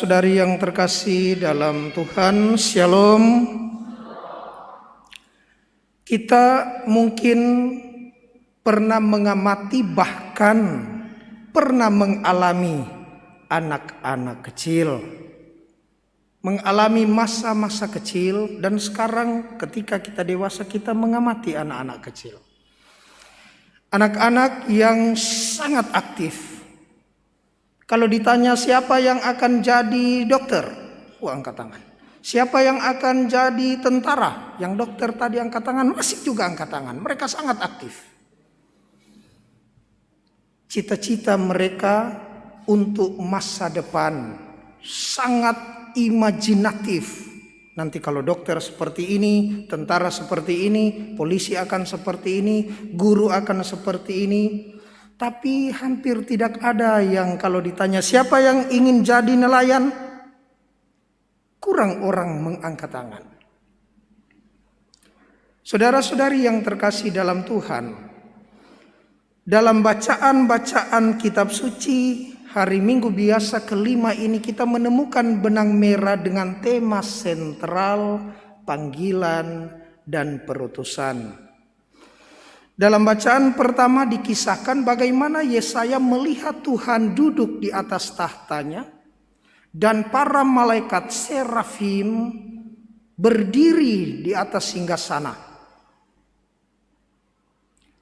Saudara-saudari yang terkasih dalam Tuhan, Shalom. Kita mungkin pernah mengamati, bahkan pernah mengalami anak-anak kecil, mengalami masa-masa kecil, dan sekarang ketika kita dewasa kita mengamati anak-anak kecil. Anak-anak yang sangat aktif. Kalau ditanya siapa yang akan jadi dokter, angkat tangan. Siapa yang akan jadi tentara, yang dokter tadi angkat tangan, masih juga angkat tangan. Mereka sangat aktif. Cita-cita mereka untuk masa depan sangat imajinatif. Nanti kalau dokter seperti ini, tentara seperti ini, polisi akan seperti ini, guru akan seperti ini. Tapi hampir tidak ada yang kalau ditanya siapa yang ingin jadi nelayan, kurang orang mengangkat tangan. Saudara-saudari yang terkasih dalam Tuhan, dalam bacaan-bacaan kitab suci hari Minggu biasa kelima ini kita menemukan benang merah dengan tema sentral panggilan dan perutusan. Dalam bacaan pertama dikisahkan bagaimana Yesaya melihat Tuhan duduk di atas tahtanya dan para malaikat serafim berdiri di atas singgasana.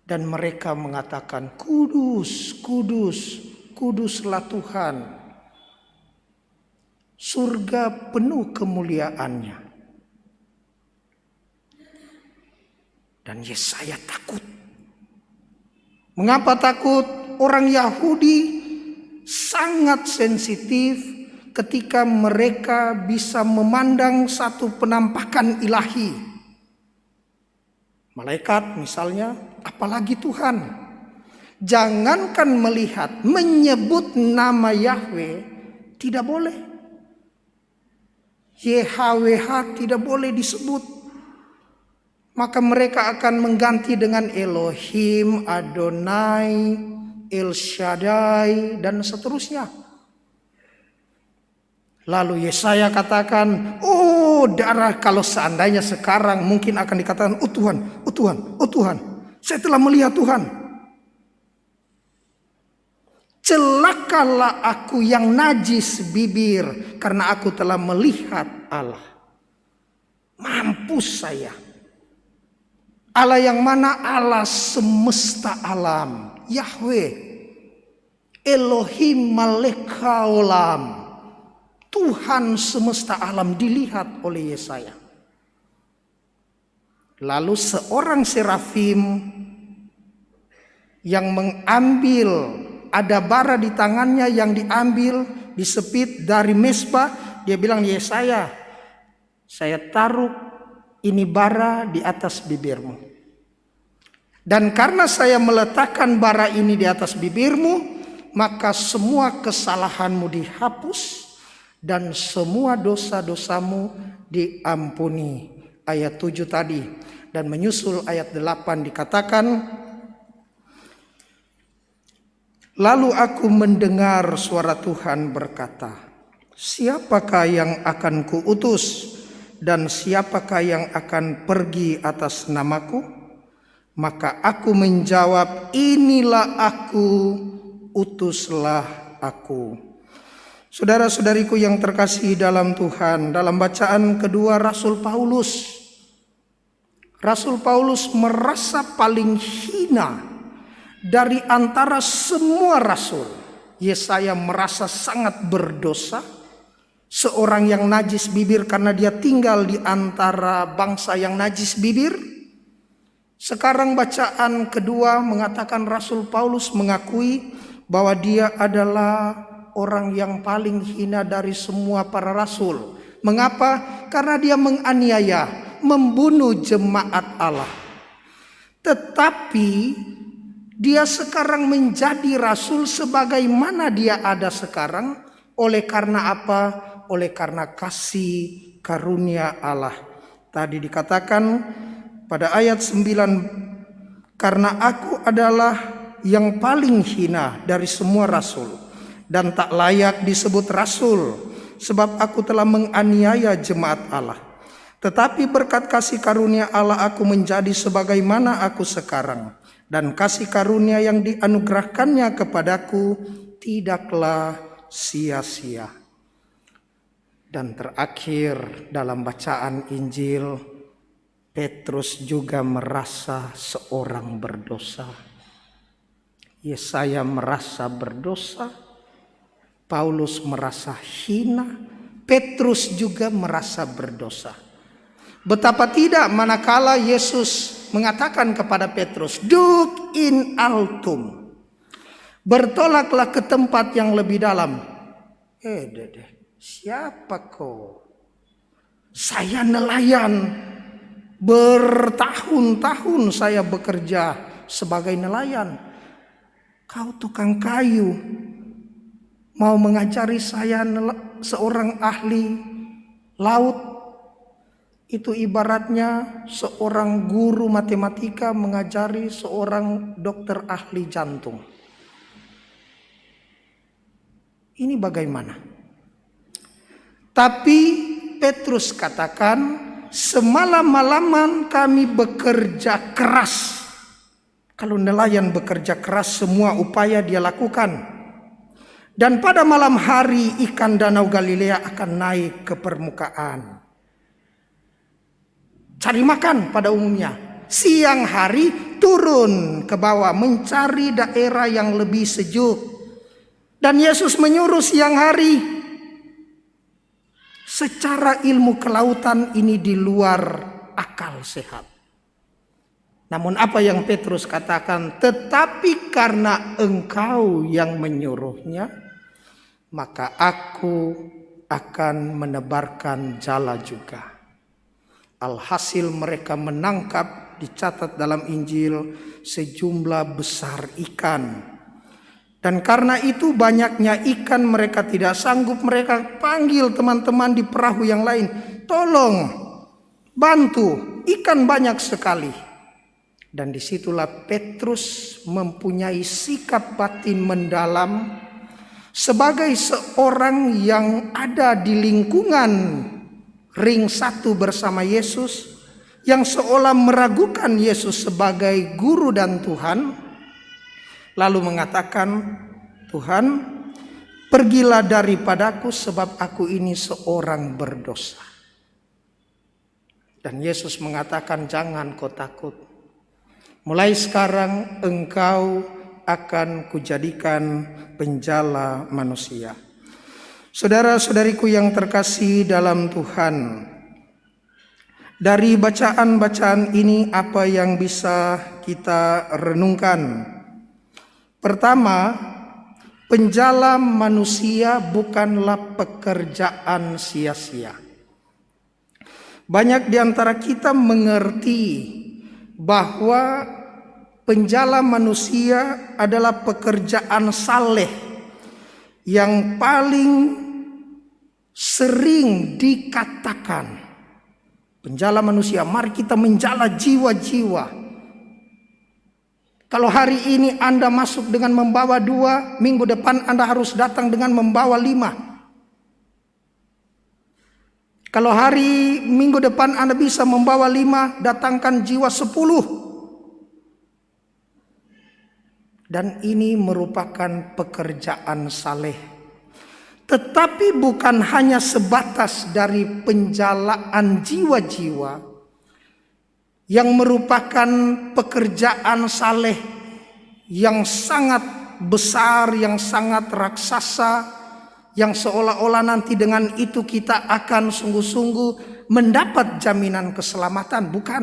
Dan mereka mengatakan, "Kudus, kudus, kuduslah Tuhan. Surga penuh kemuliaannya." Dan Yesaya takut. Mengapa takut? Orang Yahudi sangat sensitif ketika mereka bisa memandang satu penampakan ilahi. Malaikat misalnya, apalagi Tuhan. Jangankan melihat, menyebut nama Yahweh tidak boleh. YHWH tidak boleh disebut. Maka mereka akan mengganti dengan Elohim, Adonai, El Shaddai, dan seterusnya. Lalu Yesaya katakan, darah, kalau seandainya sekarang mungkin akan dikatakan, Tuhan, Tuhan, Tuhan, saya telah melihat Tuhan. Celakalah aku yang najis bibir, karena aku telah melihat Allah. Mampus saya. Allah yang mana? Allah semesta alam, Yahweh, Elohim Malek Haolam, Tuhan semesta alam dilihat oleh Yesaya. Lalu seorang serafim yang mengambil, ada bara di tangannya yang diambil, disepit dari mesbah, dia bilang, Yesaya, saya taruh ini bara di atas bibirmu. Dan karena saya meletakkan bara ini di atas bibirmu, maka semua kesalahanmu dihapus dan semua dosa-dosamu diampuni. Ayat 7 tadi. Dan menyusul ayat 8 dikatakan, lalu aku mendengar suara Tuhan berkata, siapakah yang akan kuutus? Dan siapakah yang akan pergi atas namaku? Maka aku menjawab, inilah aku, utuslah aku. Saudara-saudariku yang terkasih dalam Tuhan, dalam bacaan kedua Rasul Paulus merasa paling hina dari antara semua rasul. Yesaya merasa sangat berdosa. Seorang yang najis bibir karena dia tinggal di antara bangsa yang najis bibir. Sekarang bacaan kedua mengatakan Rasul Paulus mengakui bahwa dia adalah orang yang paling hina dari semua para rasul. Mengapa? Karena dia menganiaya, membunuh jemaat Allah. Tetapi dia sekarang menjadi rasul sebagaimana dia ada sekarang. Oleh karena apa? Oleh karena kasih karunia Allah. Tadi dikatakan pada ayat 9, karena aku adalah yang paling hina dari semua rasul dan tak layak disebut rasul, sebab aku telah menganiaya jemaat Allah. Tetapi berkat kasih karunia Allah aku menjadi sebagaimana aku sekarang. Dan kasih karunia yang dianugerahkannya kepadaku tidaklah sia-sia. Dan terakhir dalam bacaan Injil, Petrus juga merasa seorang berdosa. Yesaya merasa berdosa, Paulus merasa hina, Petrus juga merasa berdosa. Betapa tidak manakala Yesus mengatakan kepada Petrus, "Duk in altum." Bertolaklah ke tempat yang lebih dalam. Siapa kau? Saya nelayan. Bertahun-tahun saya bekerja sebagai nelayan. Kau tukang kayu. Mau mengajari saya seorang ahli laut. Itu ibaratnya seorang guru matematika mengajari seorang dokter ahli jantung. Ini bagaimana? Tapi Petrus katakan, semalam-malaman kami bekerja keras. Kalau nelayan bekerja keras, semua upaya dia lakukan. Dan pada malam hari ikan Danau Galilea akan naik ke permukaan. Cari makan pada umumnya. Siang hari turun ke bawah mencari daerah yang lebih sejuk. Dan Yesus menyuruh siang hari. Secara ilmu kelautan ini di luar akal sehat. Namun apa yang Petrus katakan, tetapi karena engkau yang menyuruhnya, maka aku akan menebarkan jala juga. Alhasil mereka menangkap, dicatat dalam Injil, sejumlah besar ikan. Dan karena itu banyaknya ikan mereka tidak sanggup, mereka panggil teman-teman di perahu yang lain. Tolong, bantu, ikan banyak sekali. Dan disitulah Petrus mempunyai sikap batin mendalam sebagai seorang yang ada di lingkungan ring satu bersama Yesus, yang seolah meragukan Yesus sebagai guru dan Tuhan, lalu mengatakan, Tuhan, pergilah daripadaku sebab aku ini seorang berdosa. Dan Yesus mengatakan, jangan kau takut. Mulai sekarang engkau akan kujadikan penjala manusia. Saudara-saudariku yang terkasih dalam Tuhan, dari bacaan-bacaan ini apa yang bisa kita renungkan? Pertama, penjala manusia bukanlah pekerjaan sia-sia. Banyak di antara kita mengerti bahwa penjala manusia adalah pekerjaan saleh yang paling sering dikatakan. Penjala manusia, mari kita menjala jiwa-jiwa. Kalau hari ini Anda masuk dengan membawa 2, minggu depan Anda harus datang dengan membawa 5. Kalau minggu depan Anda bisa membawa 5, datangkan jiwa 10. Dan ini merupakan pekerjaan saleh. Tetapi bukan hanya sebatas dari penjalaan jiwa-jiwa yang merupakan pekerjaan saleh yang sangat besar, yang sangat raksasa, yang seolah-olah nanti dengan itu kita akan sungguh-sungguh mendapat jaminan keselamatan. Bukan.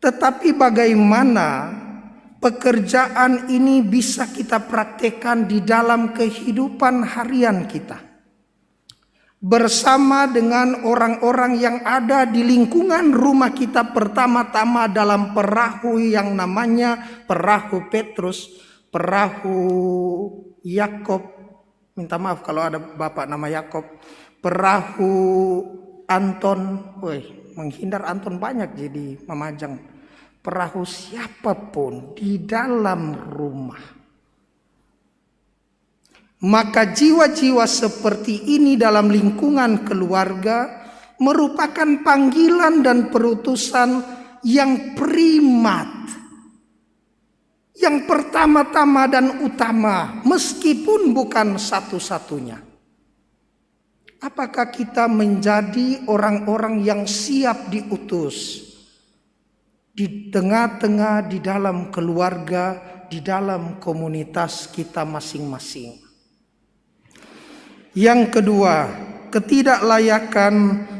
Tetapi bagaimana pekerjaan ini bisa kita praktekkan di dalam kehidupan harian kita, bersama dengan orang-orang yang ada di lingkungan rumah kita. Pertama-tama dalam perahu yang namanya perahu Petrus, perahu Yakob, minta maaf kalau ada bapak nama Yakob, perahu Anton, menghindar Anton banyak jadi memajang. Perahu siapapun di dalam rumah. Maka jiwa-jiwa seperti ini dalam lingkungan keluarga merupakan panggilan dan perutusan yang primat, yang pertama-tama dan utama, meskipun bukan satu-satunya. Apakah kita menjadi orang-orang yang siap diutus di tengah-tengah, di dalam keluarga, di dalam komunitas kita masing-masing? Yang kedua, ketidaklayakan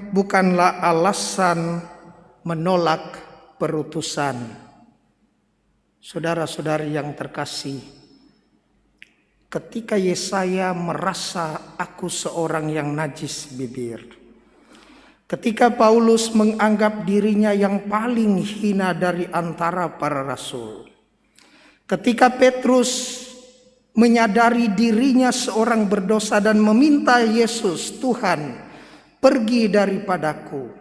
bukanlah alasan menolak perutusan. Saudara-saudari yang terkasih, ketika Yesaya merasa aku seorang yang najis bibir, ketika Paulus menganggap dirinya yang paling hina dari antara para rasul, ketika Petrus menyadari dirinya seorang berdosa dan meminta Yesus, Tuhan, pergi daripadaku.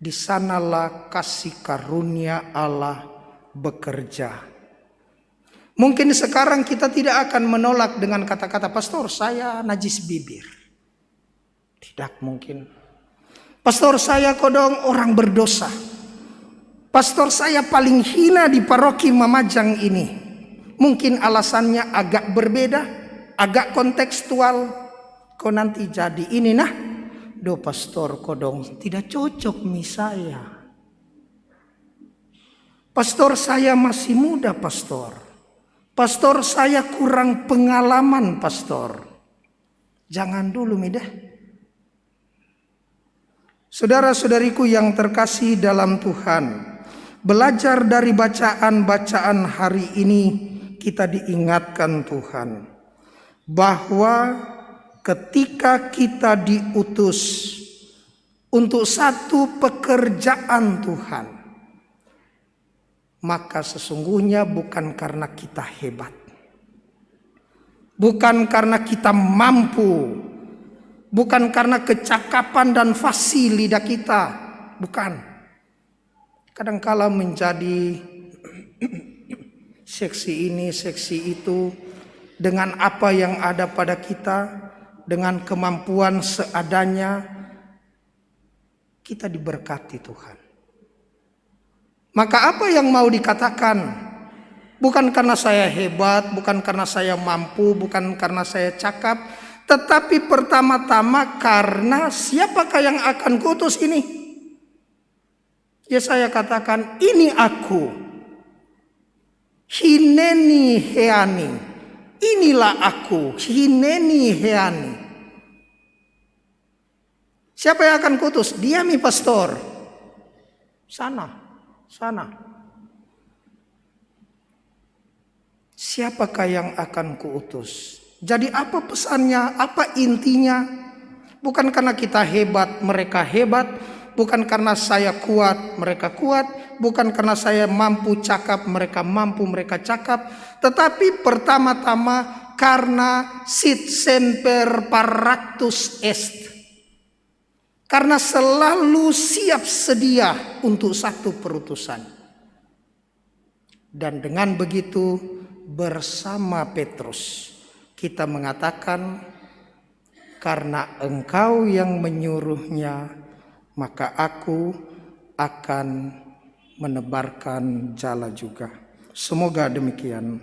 Di sanalah kasih karunia Allah bekerja. Mungkin sekarang kita tidak akan menolak dengan kata-kata, pastor saya najis bibir. Tidak mungkin. Pastor saya kodong orang berdosa. Pastor saya paling hina di paroki Mamajang ini. Mungkin alasannya agak berbeda, agak kontekstual. Kau nanti jadi ini nah. Do pastor kodong tidak cocok mi saya. Pastor saya masih muda pastor. Pastor saya kurang pengalaman pastor. Jangan dulu mi deh. Saudara-saudariku yang terkasih dalam Tuhan, belajar dari bacaan-bacaan hari ini, kita diingatkan Tuhan bahwa ketika kita diutus untuk satu pekerjaan Tuhan, maka sesungguhnya bukan karena kita hebat, bukan karena kita mampu, bukan karena kecakapan dan fasih lidah kita, bukan. Kadangkala menjadi seksi ini, seksi itu, dengan apa yang ada pada kita, dengan kemampuan seadanya, kita diberkati Tuhan. Maka apa yang mau dikatakan? Bukan karena saya hebat, bukan karena saya mampu, bukan karena saya cakap, tetapi pertama-tama karena siapakah yang akan kuutus ini? Ya saya katakan, ini aku. Hineni heani, inilah aku, hineni heani. Siapa yang akan kutus? Dia mi pastor. Sana. Siapakah yang akan kuutus? Jadi apa pesannya? Apa intinya? Bukan karena kita hebat, mereka hebat. Bukan karena saya kuat, mereka kuat. Bukan karena saya mampu cakap, mereka mampu, mereka cakap. Tetapi pertama-tama karena sit semper paractus est. Karena selalu siap sedia untuk satu perutusan. Dan dengan begitu bersama Petrus kita mengatakan, karena engkau yang menyuruhnya, maka aku akan menebarkan jala juga. Semoga demikian.